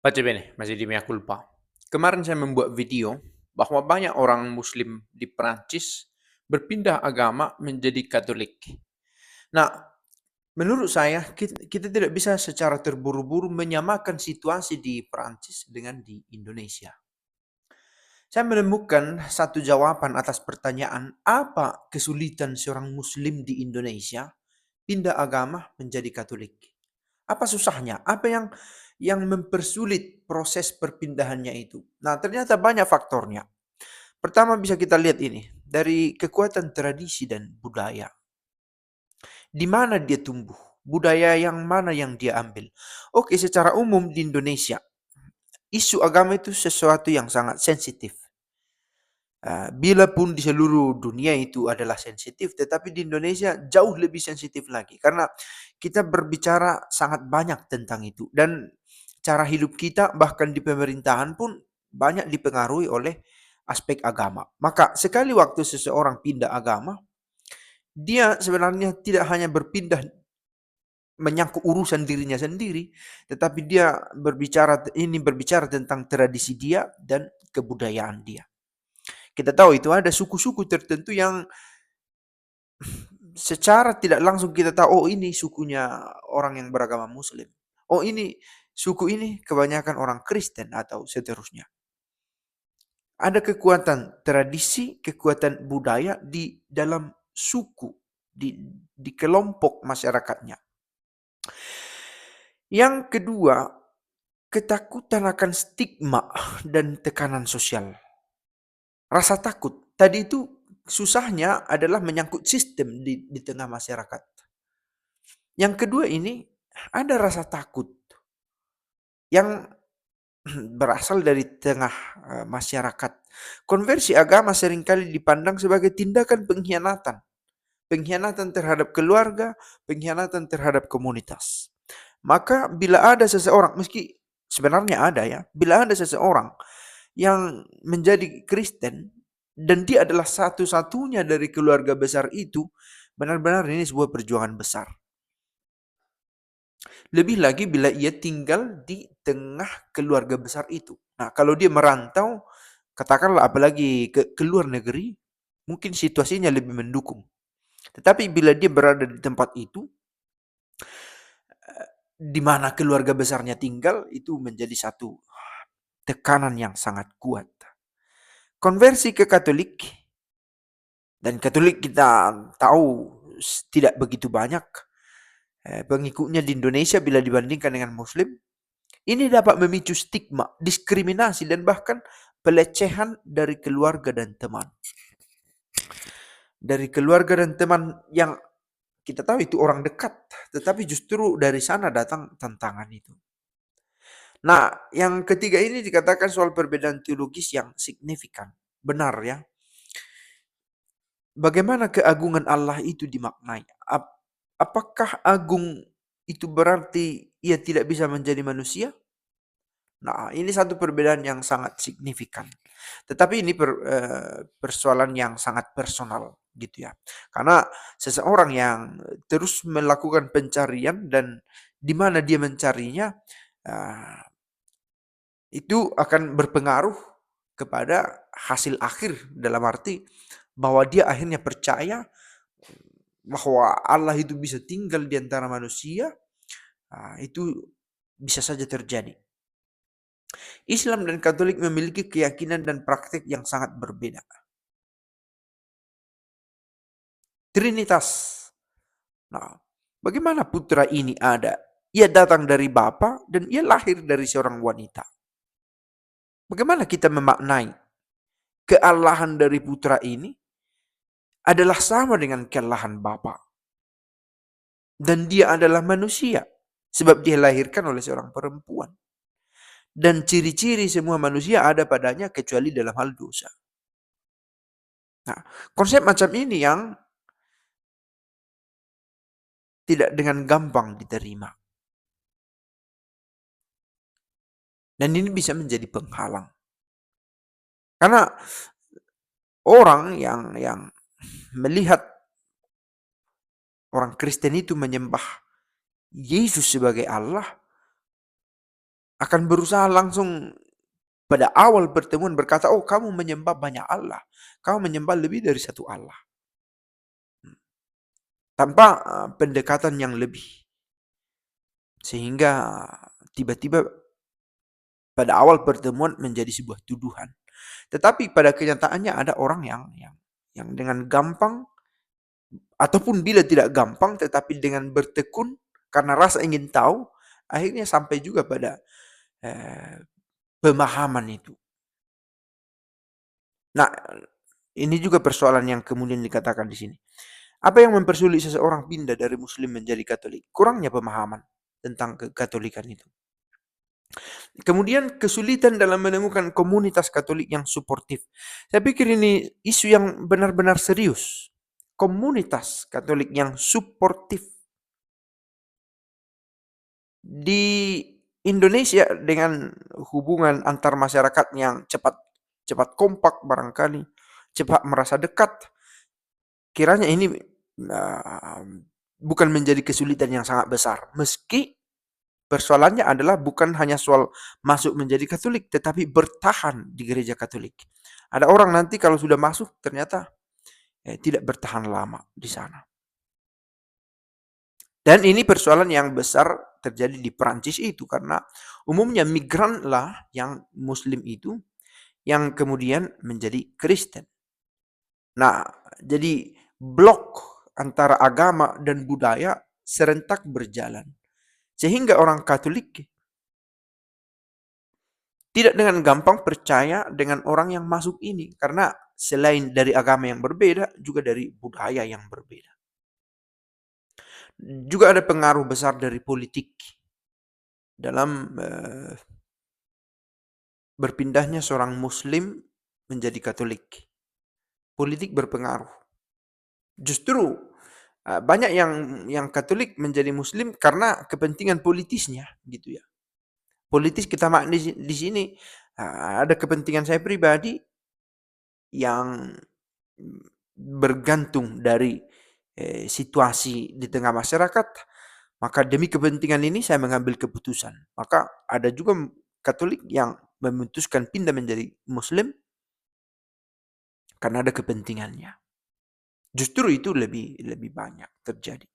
Baca bene, masih di mea culpa. Kemarin saya membuat video bahwa banyak orang Muslim di Prancis berpindah agama menjadi Katolik. Nah, menurut saya kita tidak bisa secara terburu-buru menyamakan situasi di Prancis dengan di Indonesia. Saya menemukan satu jawaban atas pertanyaan apa kesulitan seorang Muslim di Indonesia pindah agama menjadi Katolik. Apa susahnya? Apa yang mempersulit proses perpindahannya itu? Nah, ternyata banyak faktornya. Pertama bisa kita lihat ini, dari kekuatan tradisi dan budaya. Di mana dia tumbuh? Budaya yang mana yang dia ambil? Oke, secara umum di Indonesia, isu agama itu sesuatu yang sangat sensitif. Bila pun di seluruh dunia itu adalah sensitif, tetapi di Indonesia jauh lebih sensitif lagi. Karena kita berbicara sangat banyak tentang itu. Dan cara hidup kita bahkan di pemerintahan pun banyak dipengaruhi oleh aspek agama. Maka sekali waktu seseorang pindah agama, dia sebenarnya tidak hanya berpindah menyangkut urusan dirinya sendiri, tetapi dia berbicara tentang tradisi dia dan kebudayaan dia. Kita tahu itu ada suku-suku tertentu yang secara tidak langsung kita tahu, oh ini sukunya orang yang beragama Muslim. Oh ini suku ini kebanyakan orang Kristen atau seterusnya. Ada kekuatan tradisi, kekuatan budaya di dalam suku, di kelompok masyarakatnya. Yang kedua, ketakutan akan stigma dan tekanan sosial. Rasa takut. Tadi itu susahnya adalah menyangkut sistem di tengah masyarakat. Yang kedua ini ada rasa takut yang berasal dari tengah masyarakat. Konversi agama seringkali dipandang sebagai tindakan pengkhianatan. Pengkhianatan terhadap keluarga, pengkhianatan terhadap komunitas. Maka bila ada seseorang, meski sebenarnya ada ya, bila ada seseorang yang menjadi Kristen dan dia adalah satu-satunya dari keluarga besar itu, benar-benar ini sebuah perjuangan besar. Lebih lagi bila ia tinggal di tengah keluarga besar itu. Nah, kalau dia merantau, katakanlah apalagi ke luar negeri, mungkin situasinya lebih mendukung. Tetapi bila dia berada di tempat itu, di mana keluarga besarnya tinggal, itu menjadi satu tekanan yang sangat kuat. Konversi ke Katolik, dan Katolik kita tahu tidak begitu banyak pengikutnya di Indonesia bila dibandingkan dengan Muslim, ini dapat memicu stigma, diskriminasi, dan bahkan pelecehan dari keluarga dan teman. Dari keluarga dan teman yang kita tahu itu orang dekat, tetapi justru dari sana datang tantangan itu. Nah, yang ketiga ini dikatakan soal perbedaan teologis yang signifikan. Benar ya. Bagaimana keagungan Allah itu dimaknai? Apakah agung itu berarti ia tidak bisa menjadi manusia? Nah, ini satu perbedaan yang sangat signifikan. Tetapi ini persoalan yang sangat personal gitu ya. Karena seseorang yang terus melakukan pencarian dan di mana dia mencarinya, itu akan berpengaruh kepada hasil akhir, dalam arti bahwa dia akhirnya percaya bahwa Allah itu bisa tinggal di antara manusia, itu bisa saja terjadi. Islam dan Katolik memiliki keyakinan dan praktik yang sangat berbeda. Trinitas. Nah, bagaimana putra ini ada? Ia datang dari Bapa dan ia lahir dari seorang wanita. Bagaimana kita memaknai kealahan dari putra ini adalah sama dengan kealahan Bapa. Dan dia adalah manusia sebab dia lahirkan oleh seorang perempuan. Dan ciri-ciri semua manusia ada padanya kecuali dalam hal dosa. Nah, konsep macam ini yang tidak dengan gampang diterima. Dan ini bisa menjadi penghalang. Karena orang yang melihat orang Kristen itu menyembah Yesus sebagai Allah, akan berusaha langsung pada awal pertemuan berkata, "Oh, kamu menyembah banyak Allah. Kamu menyembah lebih dari satu Allah." Tanpa pendekatan yang lebih. Sehingga tiba-tiba pada awal pertemuan menjadi sebuah tuduhan. Tetapi pada kenyataannya ada orang yang dengan gampang, ataupun bila tidak gampang tetapi dengan bertekun karena rasa ingin tahu, akhirnya sampai juga pada eh, pemahaman itu. Nah, ini juga persoalan yang kemudian dikatakan di sini. Apa yang mempersulit seseorang pindah dari Muslim menjadi Katolik? Kurangnya pemahaman tentang kekatolikan itu. Kemudian kesulitan dalam menemukan komunitas Katolik yang suportif. Saya pikir ini isu yang benar-benar serius. Komunitas Katolik yang suportif. Di Indonesia dengan hubungan antar masyarakat yang cepat kompak barangkali, cepat merasa dekat, kiranya ini bukan menjadi kesulitan yang sangat besar. Meski persoalannya adalah bukan hanya soal masuk menjadi Katolik, tetapi bertahan di gereja Katolik. Ada orang nanti kalau sudah masuk ternyata tidak bertahan lama di sana. Dan ini persoalan yang besar terjadi di Perancis itu karena umumnya migranlah yang Muslim itu yang kemudian menjadi Kristen. Nah, jadi blok antara agama dan budaya serentak berjalan. Sehingga orang Katolik tidak dengan gampang percaya dengan orang yang masuk ini. Karena selain dari agama yang berbeda, juga dari budaya yang berbeda. Juga ada pengaruh besar dari politik dalam berpindahnya seorang Muslim menjadi Katolik. Politik berpengaruh. Justru banyak yang Katolik menjadi Muslim karena kepentingan politisnya, gitu ya. Politis kita maknai di sini ada kepentingan saya pribadi yang bergantung dari situasi di tengah masyarakat, maka demi kepentingan ini saya mengambil keputusan. Maka ada juga Katolik yang memutuskan pindah menjadi Muslim karena ada kepentingannya. Justru itu lebih banyak terjadi.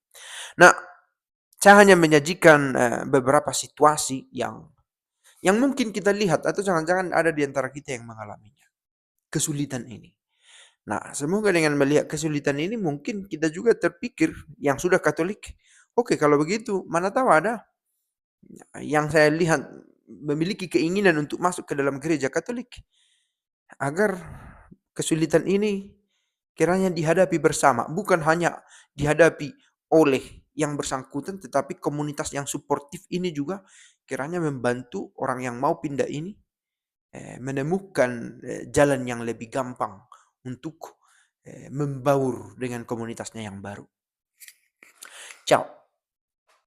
Nah, saya hanya menyajikan beberapa situasi yang mungkin kita lihat atau jangan-jangan ada di antara kita yang mengalaminya. Kesulitan ini. Nah, semoga dengan melihat kesulitan ini mungkin kita juga terpikir yang sudah Katolik, oke kalau begitu mana tahu ada yang saya lihat memiliki keinginan untuk masuk ke dalam gereja Katolik agar kesulitan ini kiranya dihadapi bersama, bukan hanya dihadapi oleh yang bersangkutan tetapi komunitas yang suportif ini juga kiranya membantu orang yang mau pindah ini menemukan jalan yang lebih gampang untuk membaur dengan komunitasnya yang baru. Ciao.